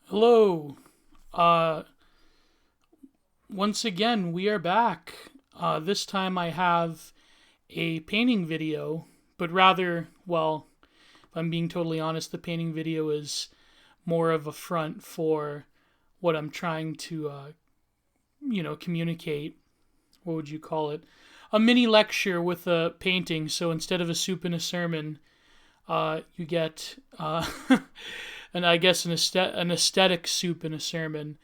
Hello. Uh, Once again, we are back. This time I have a painting video, but rather, well, if I'm being totally honest, the painting video is more of a front for what I'm trying to, communicate. What would you call it? A mini lecture with a painting. So instead of a soup and a sermon, you get, and I guess an aesthetic soup and a sermon.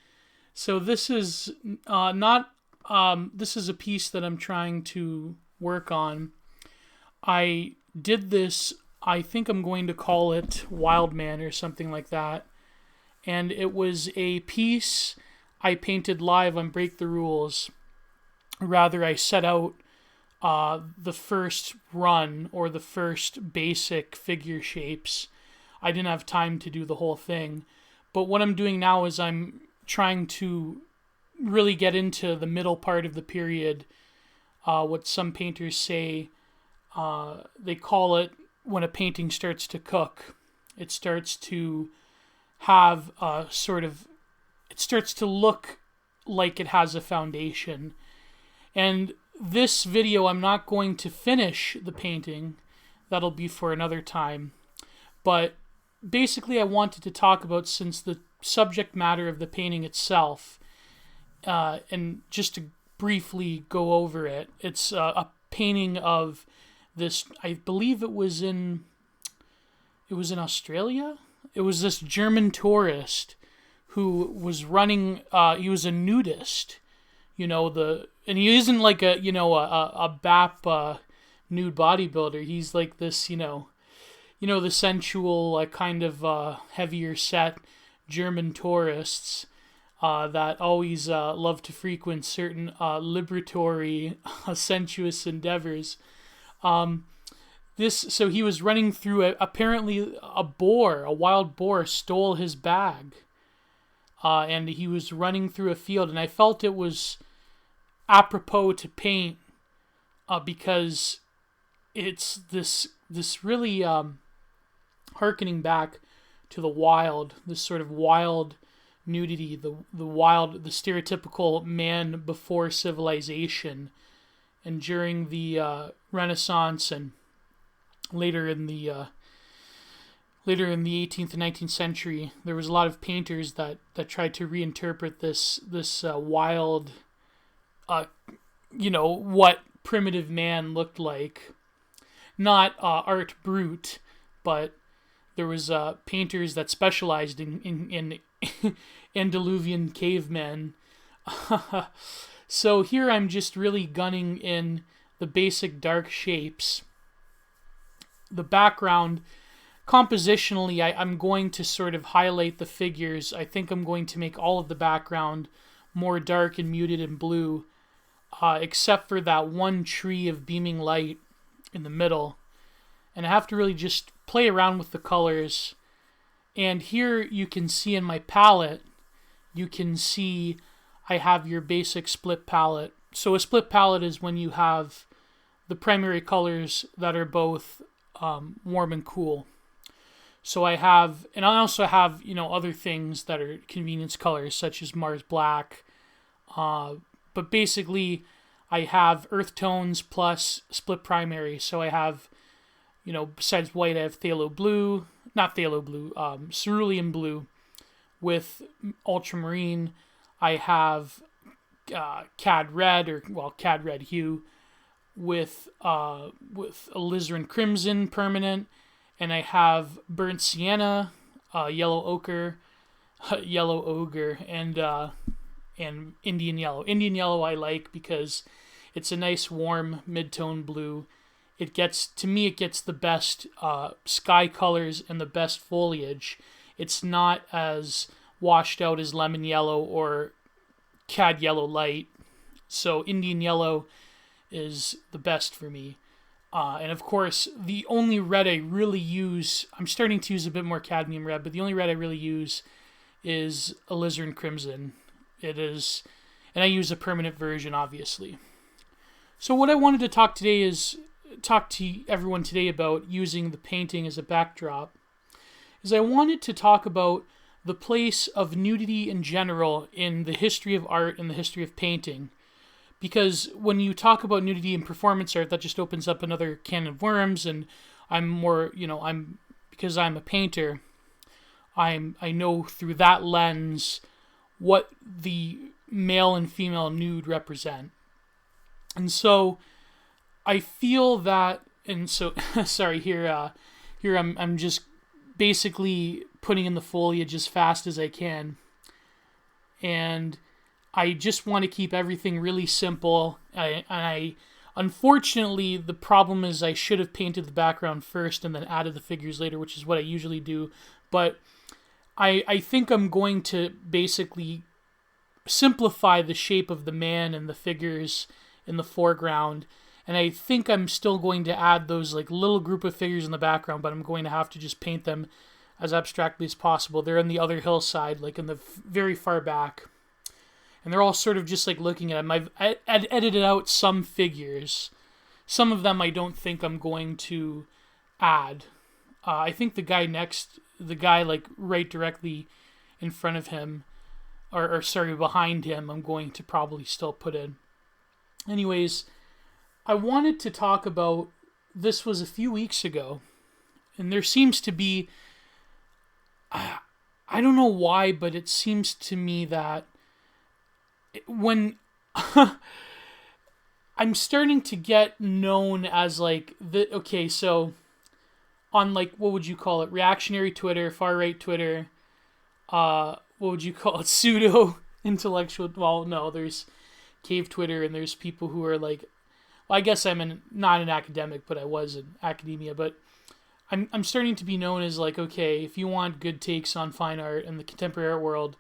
So this is not. This is a piece that I'm trying to work on. I did this. I think I'm going to call it Wild Man or something like that. And it was a piece I painted live on Break the Rules. Rather, I set out the first run or the first basic figure shapes. I didn't have time to do the whole thing. But what I'm doing now is I'm trying to really get into the middle part of the period. What some painters say, they call it when a painting starts to cook. It starts to have a sort of, it starts to look like it has a foundation. And this video, I'm not going to finish the painting. That'll be for another time. But basically, I wanted to talk about, since the subject matter of the painting itself, and just to briefly go over it, it's a painting of this. I believe it was in Australia. It was this German tourist who was running. He was a nudist, and he isn't like a BAP nude bodybuilder. He's like this, the sensual, kind of heavier set German tourists that always love to frequent certain liberatory, sensuous endeavors. So he was running through apparently a wild boar stole his bag, and he was running through a field, and I felt it was apropos to paint because it's this really harkening back to the wild, this sort of wild nudity, the stereotypical man before civilization, and during the Renaissance and later in the 18th and 19th century, there was a lot of painters that tried to reinterpret this wild, what primitive man looked like. Not art brut, but there was painters that specialized in Andaluvian cavemen. So here I'm just really gunning in the basic dark shapes. The background, compositionally, I'm going to sort of highlight the figures. I think I'm going to make all of the background more dark and muted and blue, except for that one tree of beaming light in the middle. And I have to really just play around with the colors. And here you can see in my palette, you can see I have your basic split palette. So a split palette is when you have the primary colors that are both warm and cool. So I also have, other things that are convenience colors, such as Mars Black. But basically, I have earth tones plus split primary. So I have, besides white, I have cerulean blue with ultramarine. I have cad red cad red hue with alizarin crimson permanent, and I have burnt sienna, yellow ochre, and Indian yellow. Indian yellow I like because it's a nice warm mid-tone blue. It gets the best sky colors and the best foliage. It's not as washed out as lemon yellow or cad yellow light. So Indian yellow is the best for me. And of course, the only red I really use, I'm starting to use a bit more cadmium red, but the only red I really use is alizarin crimson. It is, and I use a permanent version, obviously. So what I wanted to talk to everyone today about using the painting as a backdrop is I wanted to talk about the place of nudity in general in the history of art and the history of painting. Because when you talk about nudity in performance art, that just opens up another can of worms. And I'm more, because I'm a painter, I know through that lens what the male and female nude represent. And so I feel that, and so sorry, here I'm just basically putting in the foliage as fast as I can. And I just want to keep everything really simple. I unfortunately, the problem is I should have painted the background first and then added the figures later, which is what I usually do. But I think I'm going to basically simplify the shape of the man and the figures in the foreground. And I think I'm still going to add those like little group of figures in the background, but I'm going to have to just paint them as abstractly as possible. They're on the other hillside, like in the very far back. And they're all sort of just like looking at them. I've edited out some figures. Some of them I don't think I'm going to add. I think the guy like right directly in front of him, or sorry, behind him, I'm going to probably still put in. Anyways, I wanted to talk about, this was a few weeks ago, and there seems to be, I don't know why, but it seems to me that when I'm starting to get known as like, so on like, what would you call it? Reactionary Twitter, far-right Twitter, what would you call it? Pseudo-intellectual, well, no, there's cave Twitter, and there's people who are like, well, I guess I'm not an academic, but I was in academia, but I'm starting to be known as like, okay, if you want good takes on fine art and the contemporary art world,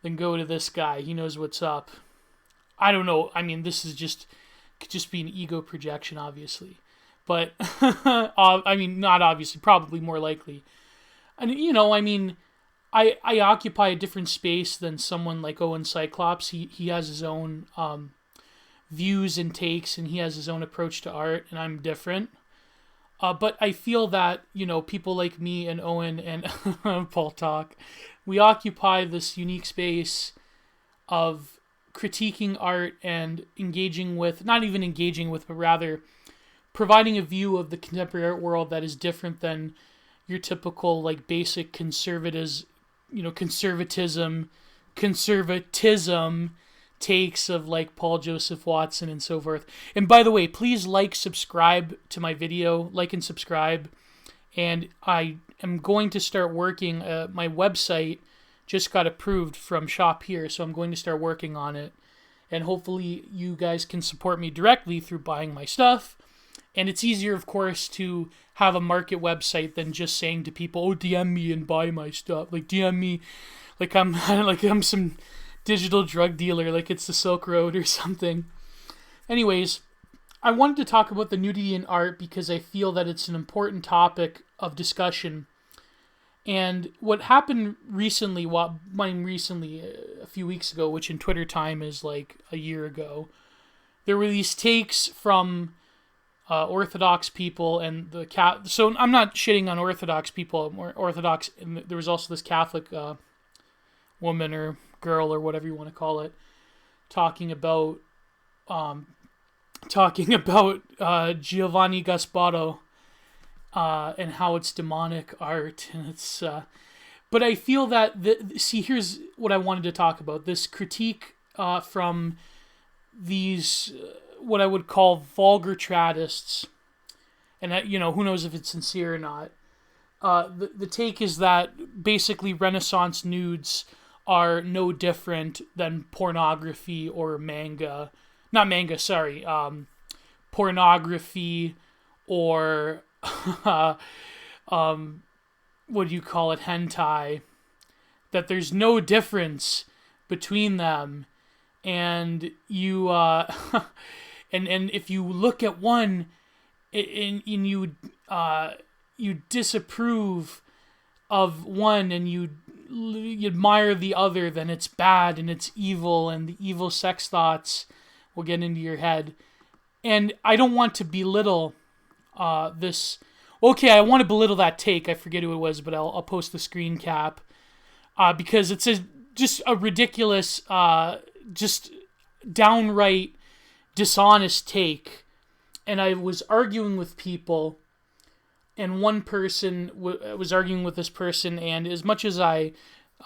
then go to this guy. He knows what's up. I don't know. I mean, this could just be an ego projection, obviously. But, I mean, not obviously, probably more likely. And, I occupy a different space than someone like Owen Cyclops. He has his own views and takes, and he has his own approach to art, and I'm different. But I feel that, people like me and Owen and Paul Talk, we occupy this unique space of critiquing art and engaging with, not even engaging with, but rather providing a view of the contemporary art world that is different than your typical, like, basic conservatism takes of like Paul Joseph Watson and so forth. And by the way, please subscribe to my video, like and subscribe. And I am going to start working, my website just got approved from Shop Here, so I'm going to start working on it. And hopefully you guys can support me directly through buying my stuff. And it's easier, of course, to have a market website than just saying to people, oh, DM me and buy my stuff. Like, DM me like I'm some digital drug dealer, like it's the Silk Road or something. Anyways, I wanted to talk about the nudity in art because I feel that it's an important topic of discussion. And what happened recently, a few weeks ago, which in Twitter time is like a year ago, there were these takes from Orthodox people and so I'm not shitting on Orthodox people, more Orthodox, and there was also this Catholic woman or girl or whatever you want to call it, talking about Giovanni Gasparo and how it's demonic art, and it's but I feel that here's what I wanted to talk about, this critique from these what I would call vulgar tradists, and who knows if it's sincere or not. The take is that basically Renaissance nudes are no different than pornography or pornography or what do you call it, hentai, that there's no difference between them, and you and if you look at one and you disapprove of one and you admire the other, then it's bad and it's evil, and the evil sex thoughts will get into your head. And I don't want to belittle this. Okay, I want to belittle that take. I forget who it was, but I'll post the screen cap. because it's just a ridiculous, just downright dishonest take. And I was arguing with people, and one person was arguing with this person, and as much as a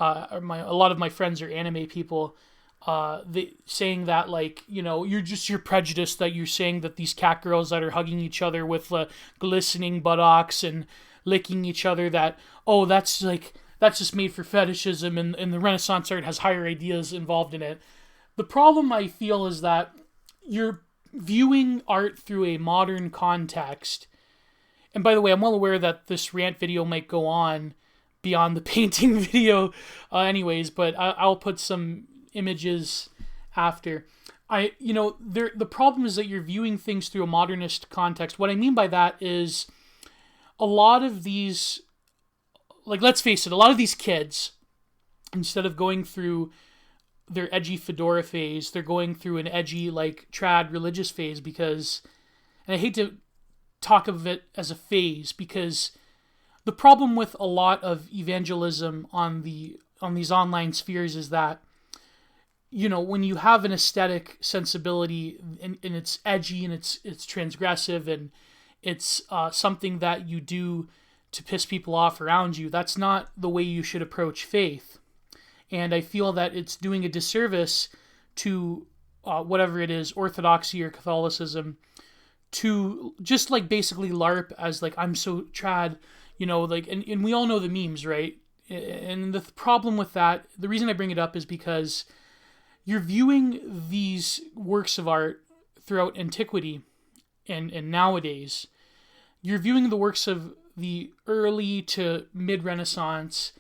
lot of my friends are anime people, they saying that, like, you're prejudiced, that you're saying that these cat girls that are hugging each other with glistening buttocks and licking each other, that, oh, that's just made for fetishism, and the Renaissance art has higher ideas involved in it. The problem, I feel, is that you're viewing art through a modern context. And by the way, I'm well aware that this rant video might go on beyond the painting video anyways, but I'll put some images after. The problem is that you're viewing things through a modernist context. What I mean by that is a lot of these, like, let's face it, a lot of these kids, instead of going through their edgy fedora phase, they're going through an edgy, like, trad religious phase, because, and I hate to talk of it as a phase, because the problem with a lot of evangelism on these online spheres is that, when you have an aesthetic sensibility, and it's edgy, and it's transgressive, and it's something that you do to piss people off around you, that's not the way you should approach faith. And I feel that it's doing a disservice to whatever it is, Orthodoxy or Catholicism, to just, like, basically LARP as, like, I'm so trad, like, and we all know the memes, right? And the problem with that, the reason I bring it up is because you're viewing these works of art throughout antiquity and nowadays. You're viewing the works of the early to mid-Renaissance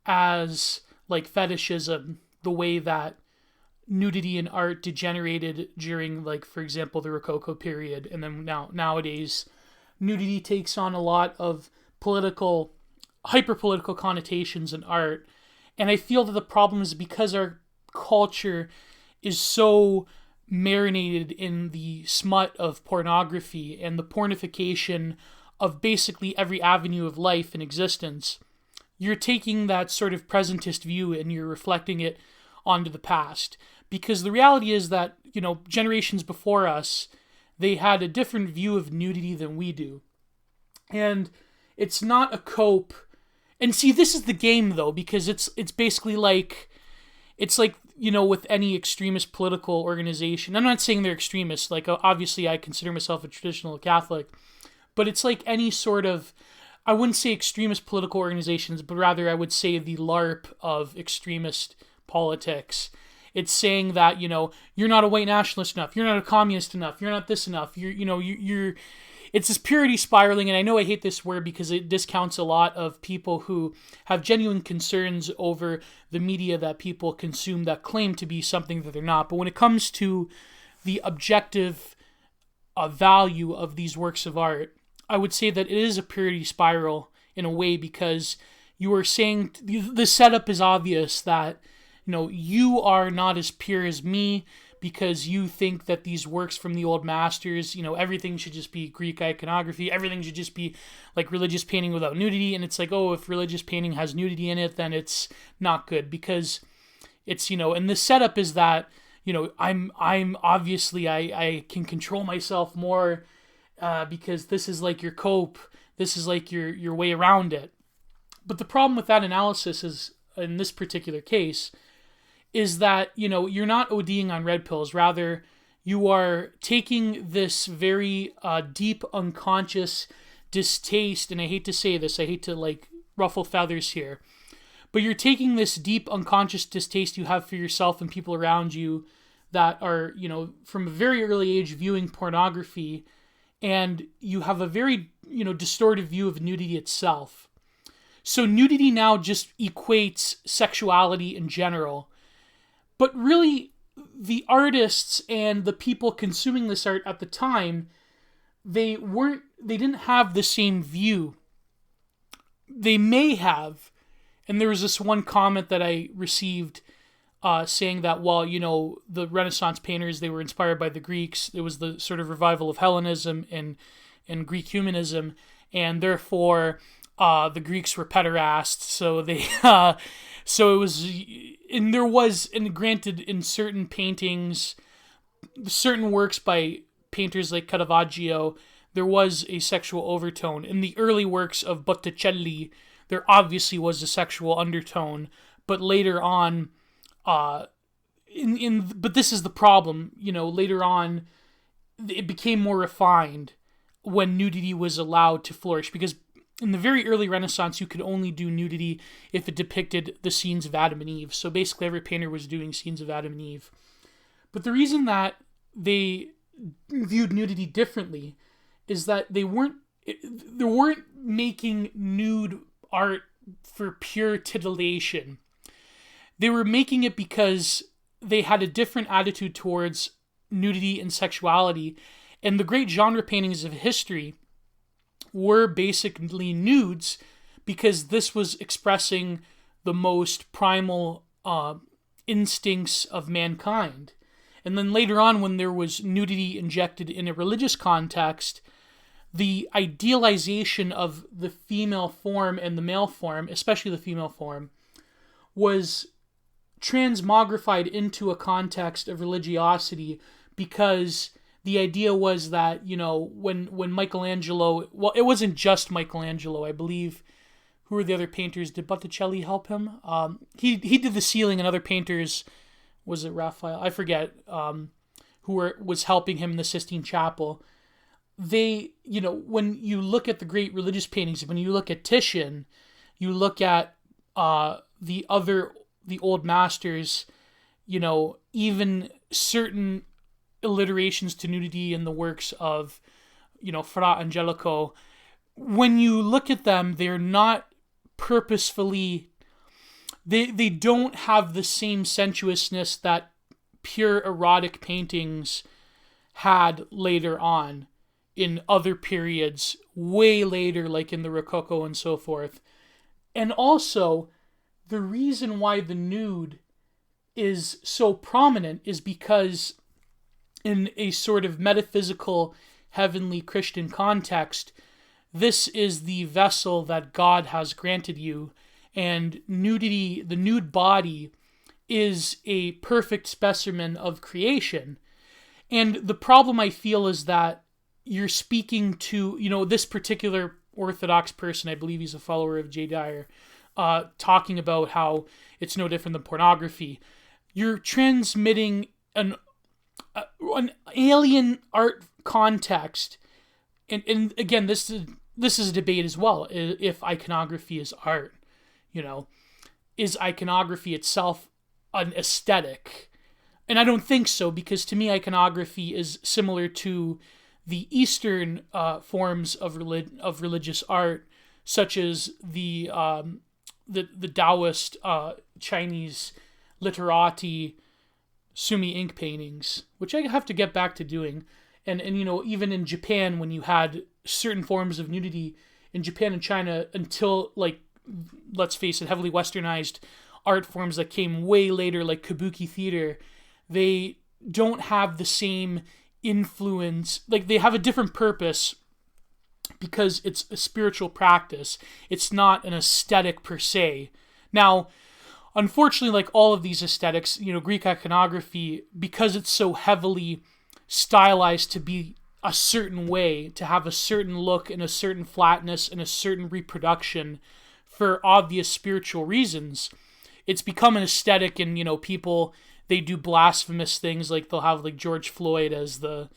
as, like, fetishism, the way that nudity in art degenerated during, like, for example, the Rococo period. And then nowadays, nudity takes on a lot of hyper-political connotations in art. And I feel that the problem is because our culture is so marinated in the smut of pornography and the pornification of basically every avenue of life and existence, you're taking that sort of presentist view and you're reflecting it onto the past. Because the reality is that, generations before us, they had a different view of nudity than we do. And it's not a cope. And see, this is the game, though, because it's basically like, it's like, with any extremist political organization. I'm not saying they're extremists. Like, obviously, I consider myself a traditional Catholic. But it's like any sort of, I wouldn't say extremist political organizations, but rather I would say the LARP of extremist politics. It's saying that, you're not a white nationalist enough, you're not a communist enough, you're not this enough, you're it's this purity spiraling, and I know I hate this word because it discounts a lot of people who have genuine concerns over the media that people consume that claim to be something that they're not. But when it comes to the objective value of these works of art, I would say that it is a purity spiral in a way, because you are saying, the setup is obvious that, you are not as pure as me because you think that these works from the old masters, everything should just be Greek iconography, everything should just be like religious painting without nudity. And it's like, oh, if religious painting has nudity in it, then it's not good, because it's, and the setup is that, I'm obviously, I can control myself more, because this is like your cope, this is like your way around it. But the problem with that analysis is, in this particular case, is that, you're not ODing on red pills. Rather, you are taking this very deep unconscious distaste, and I hate to say this, I hate to, like, ruffle feathers here, but you're taking this deep unconscious distaste you have for yourself and people around you that are, from a very early age viewing pornography, and you have a very, distorted view of nudity itself. So nudity now just equates sexuality in general. But really, the artists and the people consuming this art at the time, they didn't have the same view. They may have, and there was this one comment that I received saying that, well, the Renaissance painters, they were inspired by the Greeks. It was the sort of revival of Hellenism and Greek humanism, and therefore the Greeks were pederasts, so they So it was, and there was, and granted, in certain paintings, certain works by painters like Caravaggio, there was a sexual overtone. In the early works of Botticelli, there obviously was a sexual undertone, but later on, but this is the problem, later on, it became more refined when nudity was allowed to flourish, because in the very early Renaissance, you could only do nudity if it depicted the scenes of Adam and Eve. So basically, every painter was doing scenes of Adam and Eve. But the reason that they viewed nudity differently is that they weren't making nude art for pure titillation. They were making it because they had a different attitude towards nudity and sexuality. And the great genre paintings of history were basically nudes, because this was expressing the most primal instincts of mankind. And then later on, when there was nudity injected in a religious context, the idealization of the female form and the male form, especially the female form, was transmogrified into a context of religiosity, because the idea was that, when Michelangelo, well, it wasn't just Michelangelo, I believe, who were the other painters? Did Botticelli help him? He did the ceiling, and other painters, was it Raphael? I forget, was helping him in the Sistine Chapel. They, when you look at the great religious paintings, when you look at Titian, you look at the old masters, even certain alliterations to nudity in the works of, Fra Angelico, when you look at them, they're not purposefully, they don't have the same sensuousness that pure erotic paintings had later on in other periods, way later, like in the Rococo and so forth. And also, the reason why the nude is so prominent is because in a sort of metaphysical, heavenly Christian context, this is the vessel that God has granted you, and nudity, the nude body, is a perfect specimen of creation. And the problem I feel is that you're speaking to, this particular Orthodox person, I believe he's a follower of Jay Dyer, talking about how it's no different than pornography. You're transmitting an alien art context, and again, this is a debate as well. If iconography is art, is iconography itself an aesthetic? And I don't think so, because to me, iconography is similar to the Eastern forms of religious art, such as the Taoist Chinese literati Sumi ink paintings, which I have to get back to doing. And even in Japan, when you had certain forms of nudity in Japan and China, until, like, let's face it, heavily westernized art forms that came way later, like kabuki theater, they don't have the same influence. Like, they have a different purpose because it's a spiritual practice. It's not an aesthetic per se. Now, unfortunately, like all of these aesthetics, Greek iconography, because it's so heavily stylized to be a certain way, to have a certain look and a certain flatness and a certain reproduction for obvious spiritual reasons, it's become an aesthetic. And, people, they do blasphemous things, like they'll have like George Floyd as the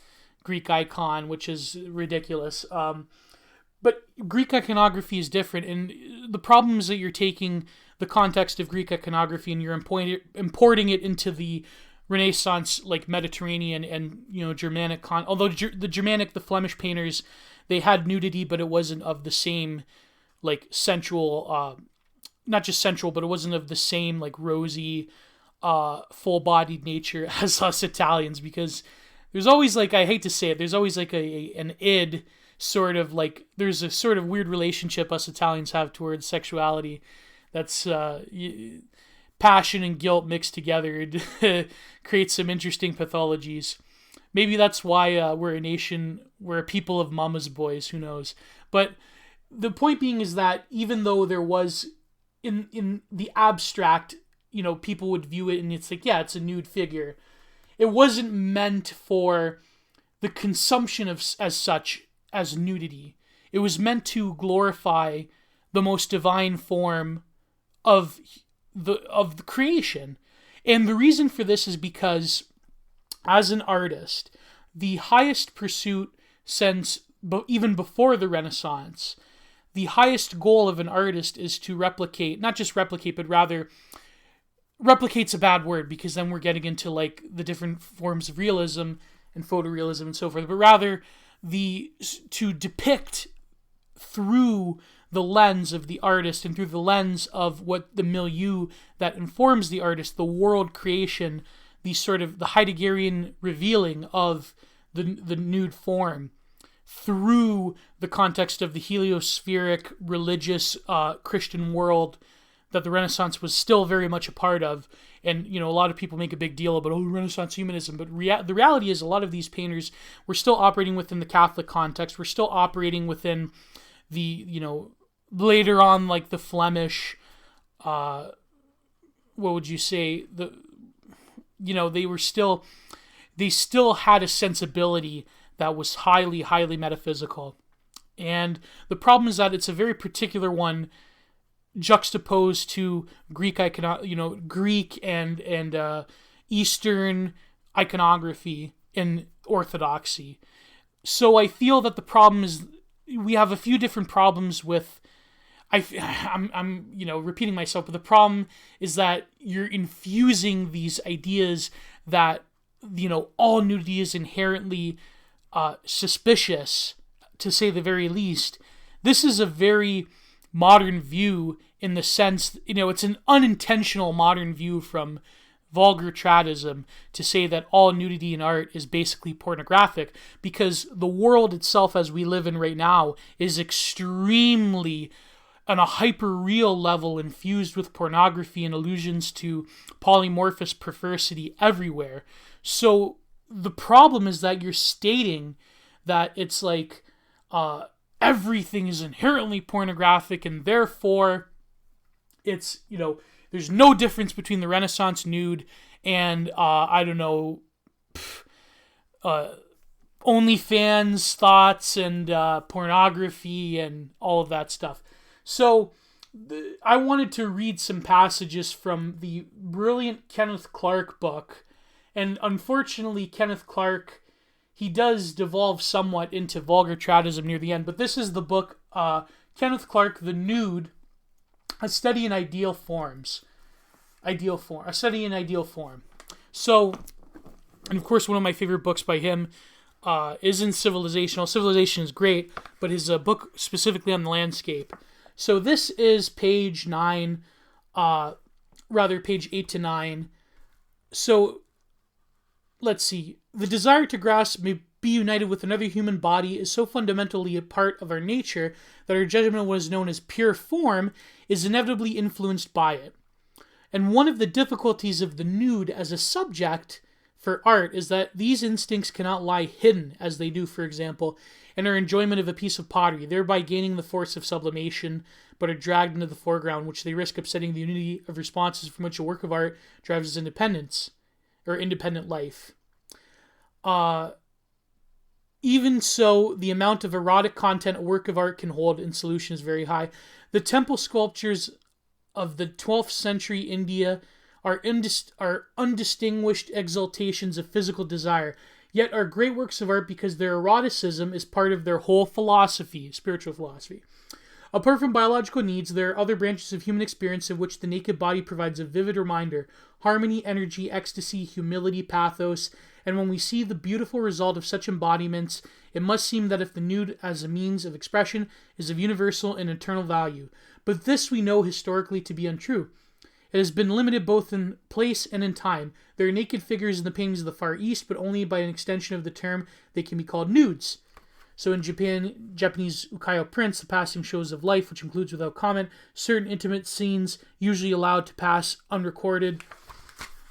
Greek icon, which is ridiculous. But Greek iconography is different, and the problem is that you're taking the context of Greek iconography and you're importing it into the Renaissance, like Mediterranean and Germanic although the Flemish painters, they had nudity, but it wasn't of the same like sensual, not just sensual, but it wasn't of the same like rosy, full-bodied nature as us Italians, because there's always, like, I hate to say it, there's always like an id sort of, like, there's a sort of weird relationship us Italians have towards sexuality that's passion and guilt mixed together. It creates some interesting pathologies. Maybe that's why we're a people of mama's boys, who knows. But the point being is that even though there was in the abstract, people would view it and it's like, yeah, it's a nude figure. It wasn't meant for the consumption of as such as nudity. It was meant to glorify the most divine form of the creation. And the reason for this is because as an artist, the highest pursuit since even before the Renaissance, the highest goal of an artist is to replicate, not just replicate, but rather replicate's a bad word because then we're getting into like the different forms of realism and photorealism and so forth, but rather to depict through the lens of the artist and through the lens of what the milieu that informs the artist, the world creation, the sort of the Heideggerian revealing of the nude form through the context of the heliospheric religious Christian world that the Renaissance was still very much a part of. And, a lot of people make a big deal about, Renaissance humanism. But the reality is a lot of these painters were still operating within the Catholic context. We're still operating within the, later on, like the Flemish, what would you say? They still had a sensibility that was highly, highly metaphysical. And the problem is that it's a very particular one juxtaposed to Greek Greek and Eastern iconography and orthodoxy. So I feel that the problem is we have a few different problems with. I'm repeating myself, but the problem is that you're infusing these ideas that all nudity is inherently suspicious, to say the very least. This is a very modern view in the sense, it's an unintentional modern view from vulgar tradism to say that all nudity in art is basically pornographic, because the world itself as we live in right now is extremely, on a hyper-real level, infused with pornography and allusions to polymorphous perversity everywhere. So the problem is that you're stating that it's like everything is inherently pornographic, and therefore it's, there's no difference between the Renaissance nude and, OnlyFans thoughts and pornography and all of that stuff. So I wanted to read some passages from the brilliant Kenneth Clark book. And unfortunately, Kenneth Clark, he does devolve somewhat into vulgar tradism near the end. But this is the book, Kenneth Clark, The Nude, A Study in Ideal Forms. A Study in Ideal Form. So, and of course, one of my favorite books by him is in Civilization. Civilization is great, but his book specifically on the landscape. So this is page 9, page 8 to 9. So, let's see. The desire to grasp may be united with another human body is so fundamentally a part of our nature that our judgment of what is known as pure form is inevitably influenced by it. And one of the difficulties of the nude as a subject for art is that these instincts cannot lie hidden, as they do, for example, in our enjoyment of a piece of pottery, thereby gaining the force of sublimation, but are dragged into the foreground, which they risk upsetting the unity of responses from which a work of art drives its independence, or independent life. Even so, the amount of erotic content a work of art can hold in solution is very high. The temple sculptures of the 12th century India are undistinguished exaltations of physical desire, yet are great works of art because their eroticism is part of their whole philosophy, spiritual philosophy. Apart from biological needs, there are other branches of human experience of which the naked body provides a vivid reminder: harmony, energy, ecstasy, humility, pathos. And when we see the beautiful result of such embodiments, it must seem that if the nude as a means of expression is of universal and eternal value. But this we know historically to be untrue. It has been limited both in place and in time. There are naked figures in the paintings of the Far East, but only by an extension of the term they can be called nudes. So in Japanese ukiyo prints, the passing shows of life, which includes without comment certain intimate scenes usually allowed to pass unrecorded.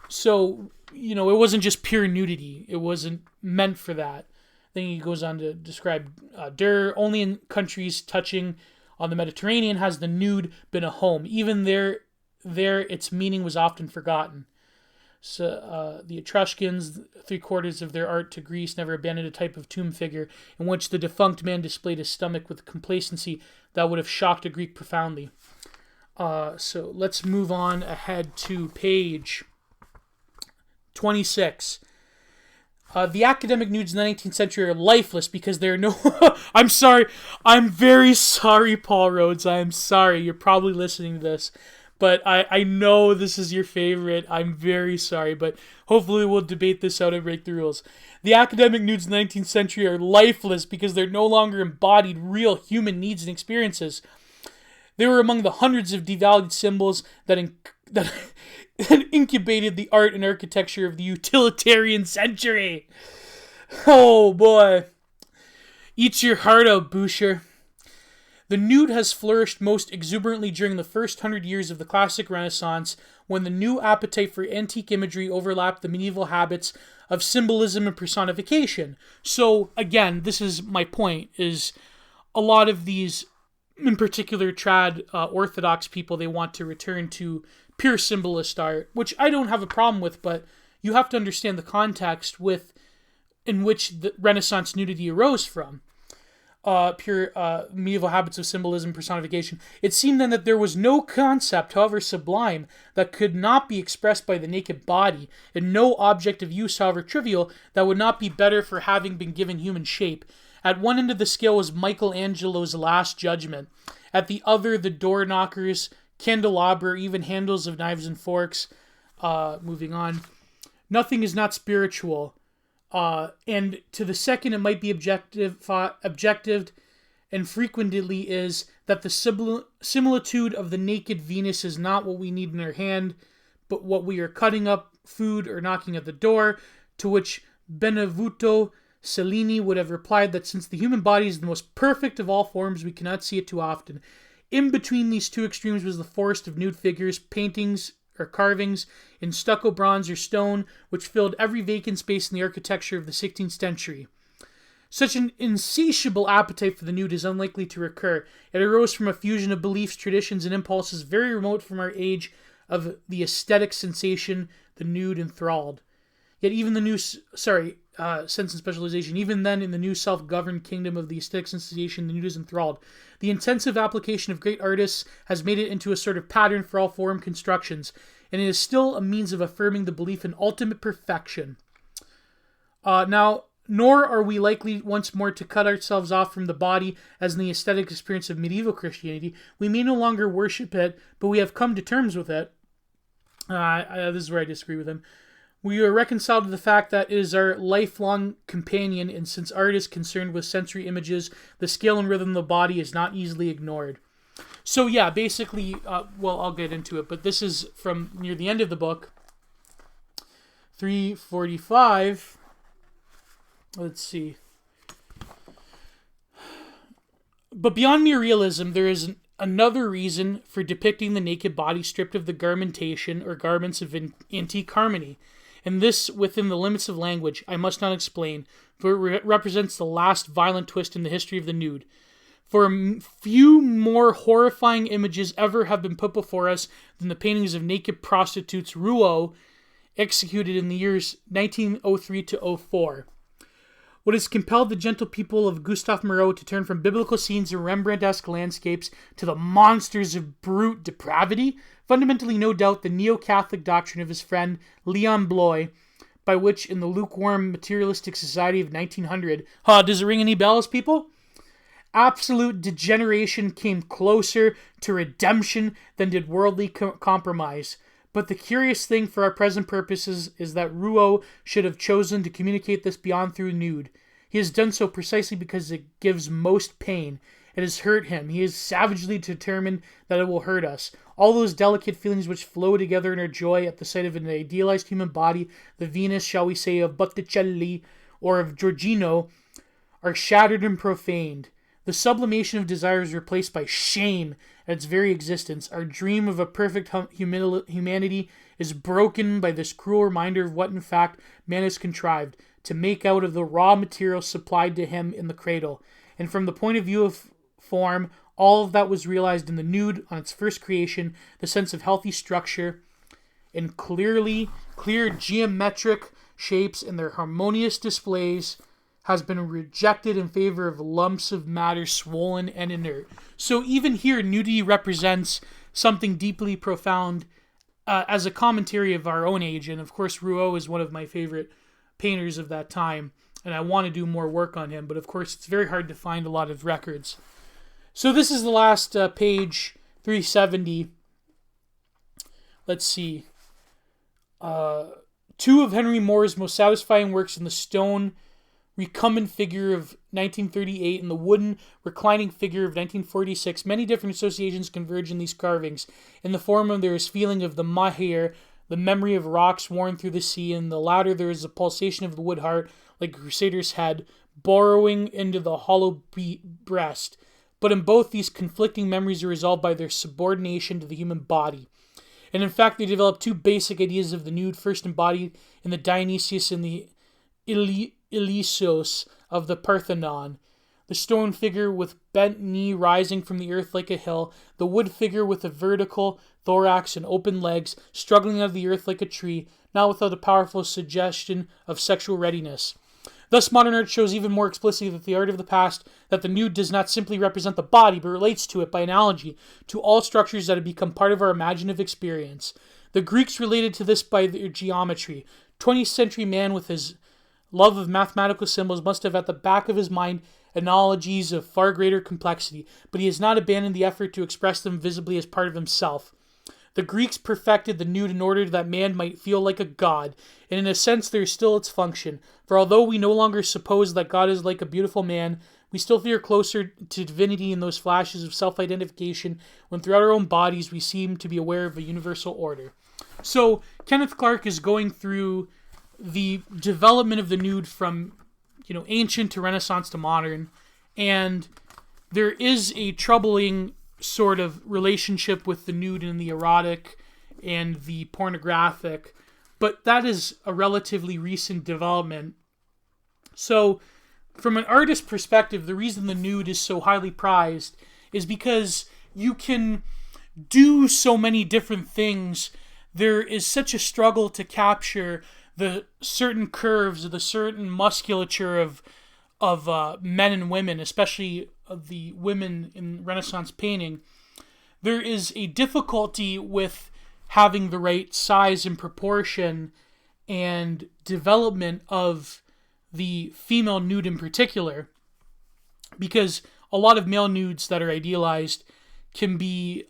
So, it wasn't just pure nudity. It wasn't meant for that. Then he goes on to describe only in countries touching on the Mediterranean has the nude been a home. Even there its meaning was often forgotten. So the Etruscans, 3/4 of their art to Greece, never abandoned a type of tomb figure in which the defunct man displayed his stomach with complacency that would have shocked a Greek profoundly. So let's move on ahead to page 26. The academic nudes in the 19th century are lifeless because there are no... I'm sorry. I'm very sorry, Paul Rhodes. I'm sorry. You're probably listening to this. But I know this is your favorite. I'm very sorry. But hopefully we'll debate this out and break the rules. The academic nudes in the 19th century are lifeless because they're no longer embodied real human needs and experiences. They were among the hundreds of devalued symbols that incubated the art and architecture of the utilitarian century. Oh boy. Eat your heart out, Boucher. The nude has flourished most exuberantly during the first 100 years of the classic Renaissance, when the new appetite for antique imagery overlapped the medieval habits of symbolism and personification. So, again, this is my point, is a lot of these, in particular trad Orthodox people, they want to return to pure symbolist art, which I don't have a problem with, but you have to understand the context in which the Renaissance nudity arose from. Pure medieval habits of symbolism, personification. It seemed then that there was no concept, however sublime, that could not be expressed by the naked body, and no object of use, however trivial, that would not be better for having been given human shape. At one end of the scale was Michelangelo's Last Judgment. At the other, the door knockers, candelabra, even handles of knives and forks. Moving on. Nothing is not spiritual. And to the second, it might be objectived, and frequently is, that the similitude of the naked Venus is not what we need in our hand, but what we are cutting up food or knocking at the door, to which Benvenuto Cellini would have replied that since the human body is the most perfect of all forms, we cannot see it too often. In between these two extremes was the forest of nude figures, paintings, or carvings in stucco, bronze, or stone, which filled every vacant space in the architecture of the 16th century. Such an insatiable appetite for the nude is unlikely to recur. It arose from a fusion of beliefs, traditions, and impulses very remote from our age of the aesthetic sensation the nude enthralled. Yet even the new... sense and specialization. Even then, in the new self-governed kingdom of the aesthetic sensation, the nude is enthralled. The intensive application of great artists has made it into a sort of pattern for all form constructions, and it is still a means of affirming the belief in ultimate perfection. Now, nor are we likely once more to cut ourselves off from the body as in the aesthetic experience of medieval Christianity. We may no longer worship it, but we have come to terms with it. This is where I disagree with him. We are reconciled to the fact that it is our lifelong companion, and since art is concerned with sensory images, the scale and rhythm of the body is not easily ignored. So yeah, basically, I'll get into it, but this is from near the end of the book, 345. Let's see. But beyond mere realism, there is another reason for depicting the naked body stripped of the garmentation or garments of antique harmony. And this, within the limits of language, I must not explain, for it represents the last violent twist in the history of the nude. For few more horrifying images ever have been put before us than the paintings of naked prostitutes Rouault, executed in the years 1903 to 04. What has compelled the gentle people of Gustave Moreau to turn from biblical scenes and Rembrandt-esque landscapes to the monsters of brute depravity? Fundamentally, no doubt, the neo-Catholic doctrine of his friend Leon Bloy, by which, in the lukewarm materialistic society of 1900, does it ring any bells, people? Absolute degeneration came closer to redemption than did worldly compromise. But the curious thing for our present purposes is that Rouault should have chosen to communicate this beyond through nude. He has done so precisely because it gives most pain. It has hurt him. He is savagely determined that it will hurt us. All those delicate feelings which flow together in our joy at the sight of an idealized human body, the Venus, shall we say, of Botticelli or of Giorgino, are shattered and profaned. The sublimation of desire is replaced by shame at its very existence. Our dream of a perfect humanity is broken by this cruel reminder of what, in fact, man has contrived to make out of the raw material supplied to him in the cradle. And from the point of view of form, All of that was realized in the nude on its first creation, the sense of healthy structure and clear geometric shapes and their harmonious displays has been rejected in favor of lumps of matter swollen and inert. So even here, nudity represents something deeply profound as a commentary of our own age. And of course, Rouault is one of my favorite painters of that time, and I want to do more work on him. But of course, it's very hard to find a lot of records. So this is the last page, 370. Let's see. Two of Henry Moore's most satisfying works in the stone recumbent figure of 1938 and the wooden reclining figure of 1946. Many different associations converge in these carvings. In the former, there is feeling of the mahir, the memory of rocks worn through the sea. In the latter, there is a pulsation of the wood heart, like a crusader's head, burrowing into the hollow breast. But in both, these conflicting memories are resolved by their subordination to the human body. And in fact, they develop two basic ideas of the nude, first embodied in the Dionysius and the Elysios of the Parthenon. The stone figure with bent knee rising from the earth like a hill, the wood figure with a vertical thorax and open legs, struggling out of the earth like a tree, not without a powerful suggestion of sexual readiness. Thus, modern art shows even more explicitly that the art of the past, that the nude does not simply represent the body, but relates to it by analogy to all structures that have become part of our imaginative experience. The Greeks related to this by their geometry. 20th century man with his love of mathematical symbols must have at the back of his mind analogies of far greater complexity, but he has not abandoned the effort to express them visibly as part of himself. The Greeks perfected the nude in order that man might feel like a god, and in a sense there is still its function, for although we no longer suppose that God is like a beautiful man, we still feel closer to divinity in those flashes of self-identification when throughout our own bodies we seem to be aware of a universal order. So Kenneth Clark is going through the development of the nude from, ancient to Renaissance to modern, and there is a troubling sort of relationship with the nude and the erotic and the pornographic, but that is a relatively recent development. So from an artist perspective, the reason the nude is so highly prized is because you can do so many different things. There is such a struggle to capture the certain curves or the certain musculature of men and women, especially of the women in Renaissance painting. There is a difficulty with having the right size and proportion and development of the female nude in particular, because a lot of male nudes that are idealized can be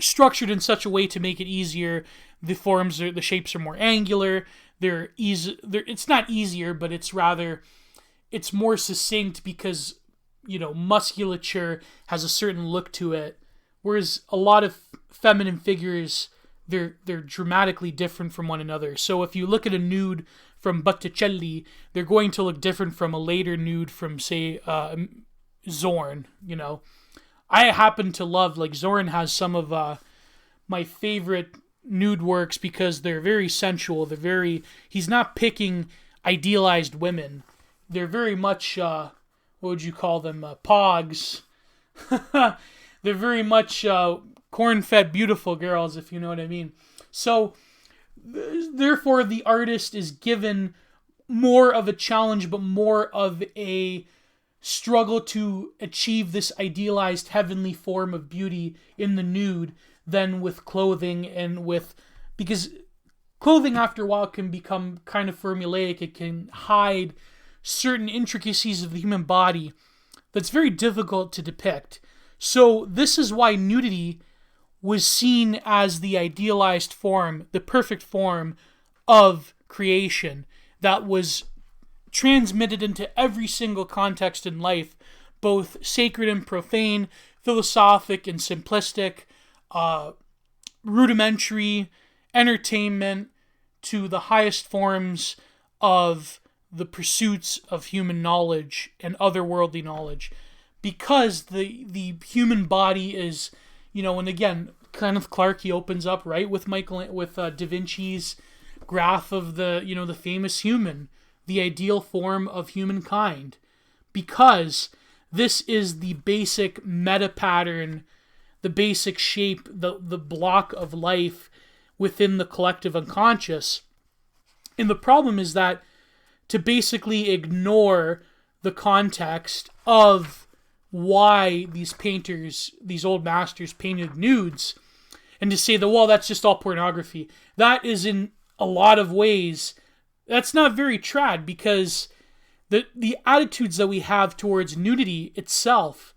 structured in such a way to make it easier. The forms, the shapes are more angular. It's not easier, but it's more succinct because, musculature has a certain look to it. Whereas a lot of feminine figures, they're dramatically different from one another. So if you look at a nude from Botticelli, they're going to look different from a later nude from, say, Zorn. I happen to love, Zorn has some of my favorite nude works because they're very sensual. He's not picking idealized women. They're very much, what would you call them, pogs. They're very much corn-fed beautiful girls, if you know what I mean. So, therefore, the artist is given more of a challenge, but more of a struggle to achieve this idealized heavenly form of beauty in the nude than with clothing because clothing after a while can become kind of formulaic. It can hide certain intricacies of the human body that's very difficult to depict. So this is why nudity was seen as the idealized form, the perfect form of creation that was transmitted into every single context in life, both sacred and profane, philosophic and simplistic, rudimentary, entertainment, to the highest forms of the pursuits of human knowledge and otherworldly knowledge. Because the human body is, and again, Kenneth Clark, he opens up, right, with Da Vinci's graph of the, the famous human, the ideal form of humankind. Because this is the basic meta pattern, the basic shape, the block of life within the collective unconscious. And the problem is that to basically ignore the context of why these painters, these old masters painted nudes, and to say that, well, that's just all pornography. That is in a lot of ways, that's not very trad, because the attitudes that we have towards nudity itself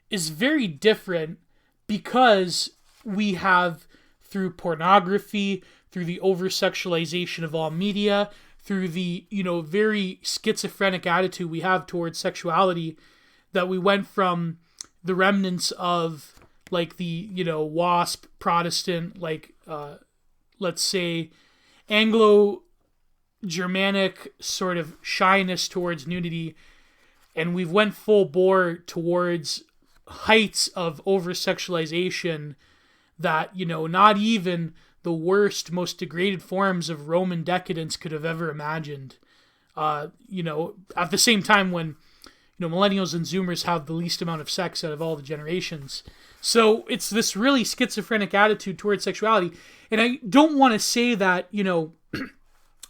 is very different, because we have, through pornography, through the over-sexualization of all media, through the, very schizophrenic attitude we have towards sexuality, that we went from the remnants of, like, the, WASP, Protestant, like, let's say, Anglo-Germanic sort of shyness towards nudity, and we've went full bore towards heights of over-sexualization that, not even the worst, most degraded forms of Roman decadence could have ever imagined. At the same time when, millennials and Zoomers have the least amount of sex out of all the generations. So it's this really schizophrenic attitude towards sexuality. And I don't want to say that, a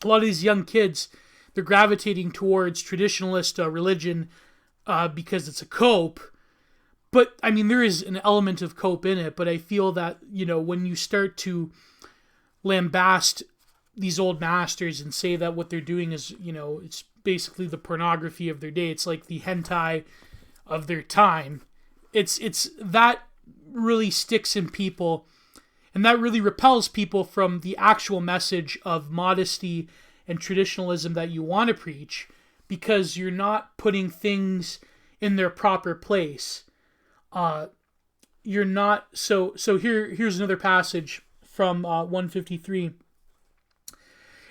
lot of these young kids, they're gravitating towards traditionalist religion because it's a cope. But, I mean, there is an element of cope in it. But I feel that, when you start to lambast these old masters and say that what they're doing is, it's basically the pornography of their day. It's like the hentai of their time. It's that really sticks in people, and that really repels people from the actual message of modesty and traditionalism that you want to preach, because you're not putting things in their proper place. You're not so here's another passage from 153.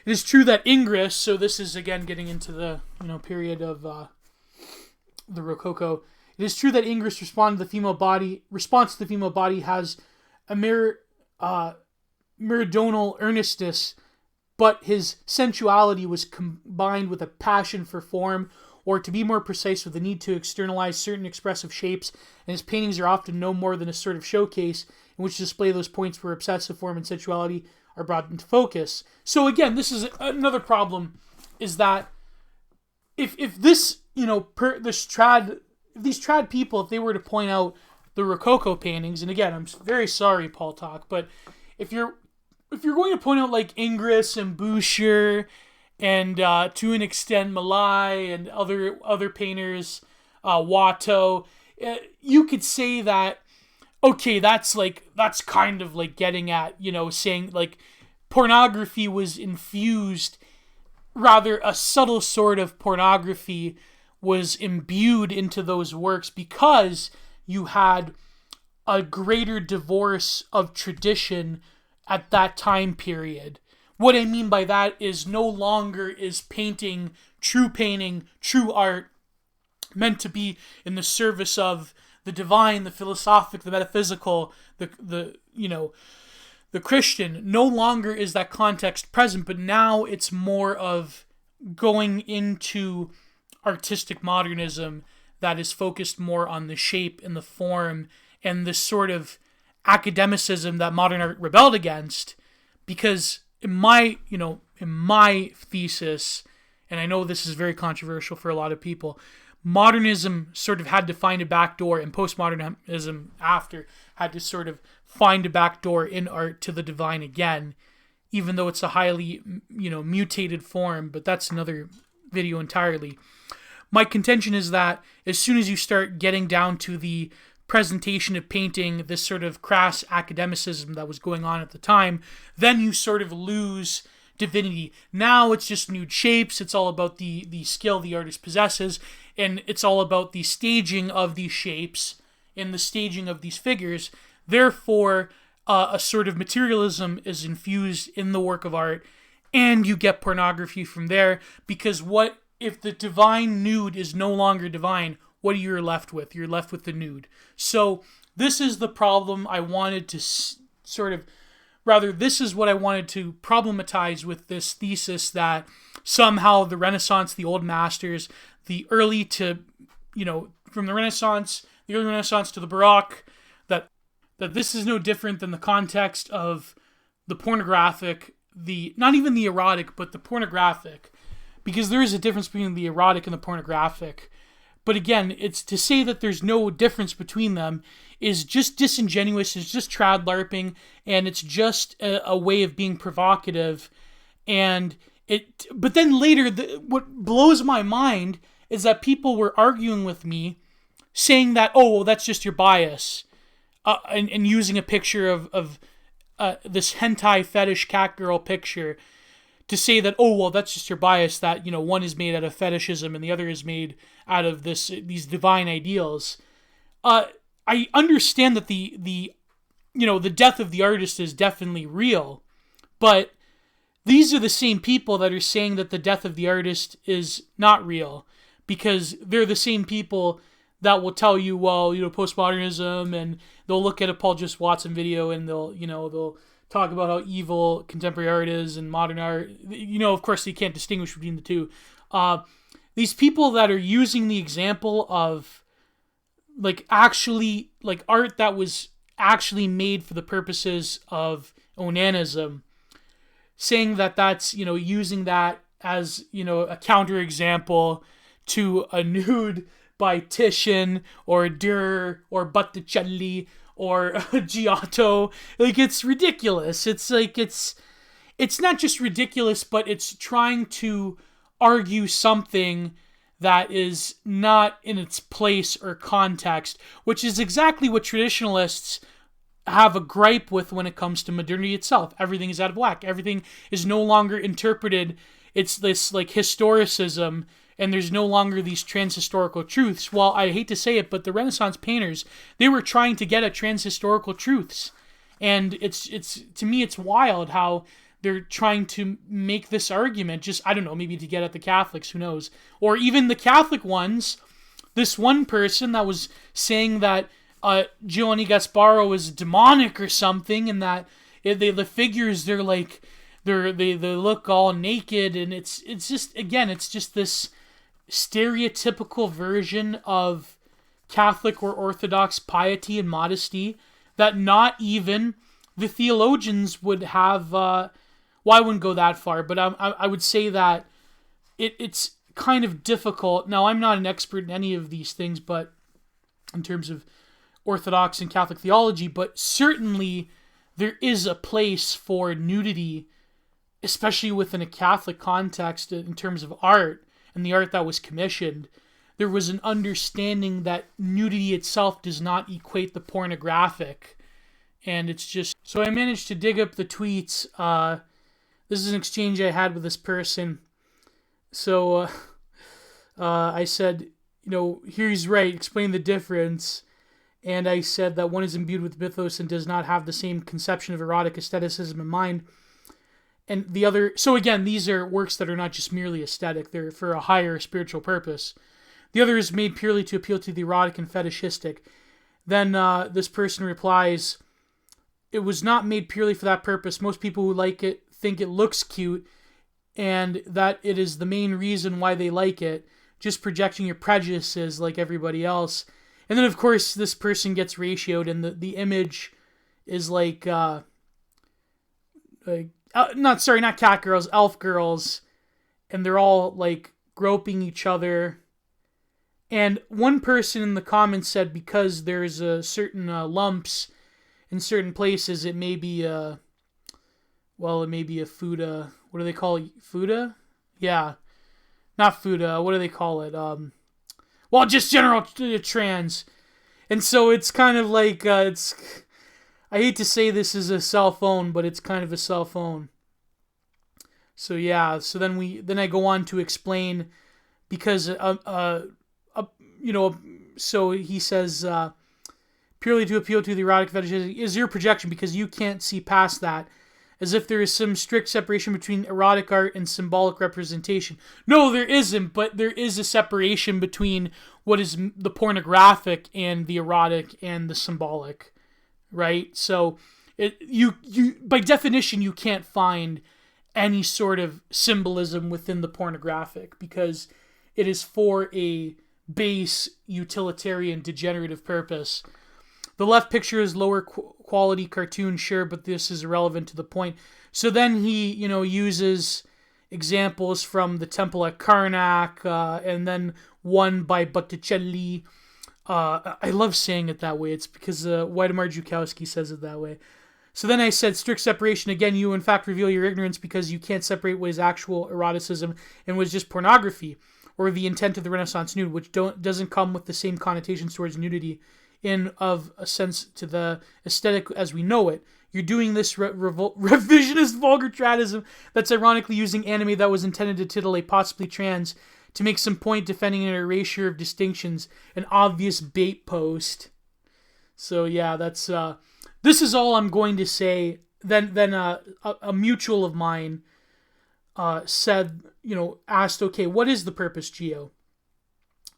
It is true that Ingress, so this is again getting into the period of the Rococo. It is true that Ingress response to the female body has a meridional earnestness, but his sensuality was combined with a passion for form, or to be more precise, with the need to externalize certain expressive shapes, and his paintings are often no more than a sort of showcase in which to display those points where obsessive form and sensuality are brought into focus. So again, this is another problem, is that if this, these trad people, if they were to point out the Rococo paintings, and again, I'm very sorry, Paul Talk, but if you're going to point out like Ingres and Boucher and to an extent Malay and other painters, Watteau, you could say that, okay, that's kind of like getting at, saying like pornography was infused, rather a subtle sort of pornography was imbued into those works because you had a greater divorce of tradition at that time period. What I mean by that is no longer is painting, true art, meant to be in the service of the divine, the philosophic, the metaphysical, the Christian. No longer is that context present, but now it's more of going into artistic modernism that is focused more on the shape and the form and this sort of academicism that modern art rebelled against. Because in my thesis, and I know this is very controversial for a lot of people, modernism sort of had to find a backdoor, and postmodernism after had to sort of find a backdoor in art to the divine again, even though it's a highly, mutated form, but that's another video entirely. My contention is that as soon as you start getting down to the presentation of painting, this sort of crass academicism that was going on at the time, then you sort of lose divinity. Now it's just nude shapes. It's all about the skill the artist possesses, and it's all about the staging of these shapes and the staging of these figures. Therefore, a sort of materialism is infused in the work of art, and you get pornography from there, because what if the divine nude is no longer divine? What are you left with? You're left with the nude. So this is the problem I wanted to this is what I wanted to problematize with this thesis, that somehow the Renaissance, the old masters, the early to, from the Renaissance, the early Renaissance to the Baroque, that this is no different than the context of the pornographic, not even the erotic, but the pornographic, because there is a difference between the erotic and the pornographic. But again, it's to say that there's no difference between them is just disingenuous, it's just trad LARPing, and it's just a way of being provocative. But then later, what blows my mind is that people were arguing with me, saying that, oh, well, that's just your bias, and using a picture of this hentai fetish cat girl picture to say that, oh, well, that's just your bias, that, one is made out of fetishism and the other is made out of these divine ideals. I understand that the death of the artist is definitely real, but these are the same people that are saying that the death of the artist is not real, because they're the same people that will tell you, well, postmodernism, and they'll look at a Paul Just Watson video and they'll talk about how evil contemporary art is and modern art. Of course, you can't distinguish between the two. These people that are using the example of art that was actually made for the purposes of onanism, saying that that's, using that as, a counterexample to a nude by Titian or Dürer or Botticelli or Giotto. It's ridiculous. It's not just ridiculous, but it's trying to argue something that is not in its place or context, which is exactly what traditionalists have a gripe with when it comes to modernity itself. Everything is out of whack. Everything is no longer interpreted. It's this historicism, and there's no longer these transhistorical truths. Well, I hate to say it, but the Renaissance painters, they were trying to get at transhistorical truths. And it's to me, it's wild how they're trying to make this argument, just, I don't know, maybe to get at the Catholics, who knows. Or even the Catholic ones, this one person that was saying that Giovanni Gasparo is demonic or something, and that the figures, they look all naked, and it's just this stereotypical version of Catholic or Orthodox piety and modesty that not even the theologians would have. Well, I wouldn't go that far, but I would say that it's kind of difficult. Now, I'm not an expert in any of these things, but in terms of Orthodox and Catholic theology, but certainly there is a place for nudity, especially within a Catholic context in terms of art and the art that was commissioned. There was an understanding that nudity itself does not equate the pornographic. And it's just... So I managed to dig up the tweets. This is an exchange I had with this person. So I said, here he's right, explain the difference. And I said that one is imbued with mythos and does not have the same conception of erotic aestheticism in mind. And the other... So again, these are works that are not just merely aesthetic. They're for a higher spiritual purpose. The other is made purely to appeal to the erotic and fetishistic. Then this person replies, it was not made purely for that purpose. Most people who like it think it looks cute, and that it is the main reason why they like it. Just projecting your prejudices like everybody else. And then, of course, this person gets ratioed, and the image is not cat girls, elf girls, and they're all groping each other. And one person in the comments said because there's certain lumps in certain places, it may be a fuda. What do they call it? Fuda? Yeah, not fuda. What do they call it? Just general trans. And so it's kind of it's... I hate to say this is a cell phone, but it's kind of a cell phone. So yeah, so then I go on to explain, because so he says purely to appeal to the erotic fetish is your projection, because you can't see past that, as if there is some strict separation between erotic art and symbolic representation. No, there isn't, but there is a separation between what is the pornographic and the erotic and the symbolic, right? So you by definition, you can't find any sort of symbolism within the pornographic, because it is for a base, utilitarian, degenerative purpose. The left picture is lower quality cartoon, sure, but this is irrelevant to the point. So then he, uses examples from the temple at Karnak, and then one by Botticelli. I love saying it that way. It's because Waldemar Jukowski says it that way. So then I said, strict separation. Again, you in fact reveal your ignorance because you can't separate what is actual eroticism and what is just pornography, or the intent of the Renaissance nude, which doesn't come with the same connotations towards nudity in of a sense to the aesthetic as we know it. You're doing this revisionist vulgar tradism that's ironically using anime that was intended to titillate possibly trans to make some point defending an erasure of distinctions, an obvious bait post. So yeah, that's this is all I'm going to say. Then a mutual of mine said, asked, okay, what is the purpose, Geo?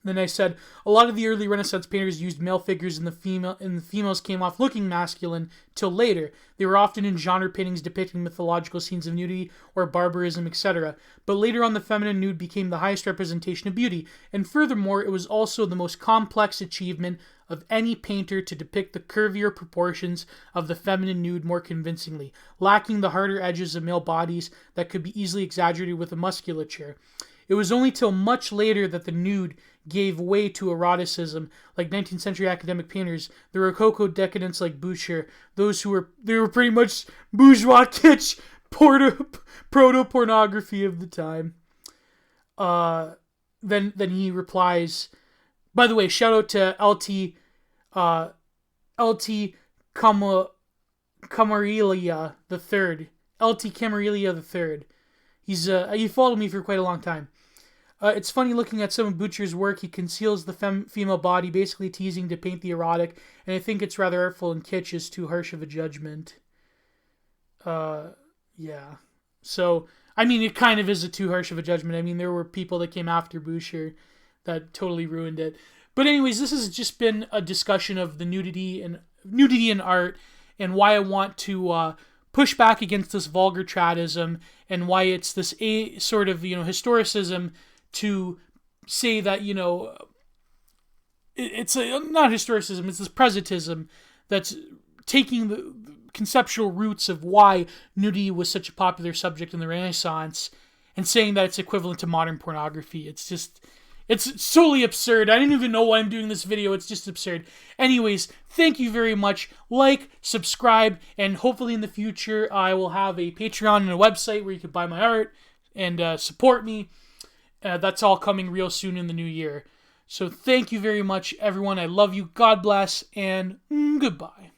Then I said, a lot of the early Renaissance painters used male figures and the females came off looking masculine till later. They were often in genre paintings depicting mythological scenes of nudity or barbarism, etc. But later on, the feminine nude became the highest representation of beauty, and furthermore, it was also the most complex achievement of any painter to depict the curvier proportions of the feminine nude more convincingly, lacking the harder edges of male bodies that could be easily exaggerated with the musculature. It was only till much later that the nude gave way to eroticism, like 19th century academic painters, the Rococo decadents like Boucher, they were pretty much bourgeois kitsch, proto-pornography of the time. Then he replies, by the way, shout out to LT Camarillia the Third. LT Camarillia the Third. He followed me for quite a long time. It's funny looking at some of Butcher's work. He conceals the female body, basically teasing to paint the erotic, and I think it's rather artful and kitsch is too harsh of a judgment. Yeah. So, I mean, it kind of is a too harsh of a judgment. I mean, there were people that came after Boucher that totally ruined it. But anyways, this has just been a discussion of the nudity in art and why I want to push back against this vulgar tradism and why it's this sort of, historicism to say that, it's not historicism, it's this presentism that's taking the conceptual roots of why nudity was such a popular subject in the Renaissance and saying that it's equivalent to modern pornography. It's solely absurd. I didn't even know why I'm doing this video. It's just absurd. Anyways, thank you very much. Like, subscribe, and hopefully in the future I will have a Patreon and a website where you can buy my art and support me. That's all coming real soon in the new year. So thank you very much, everyone. I love you. God bless, and goodbye.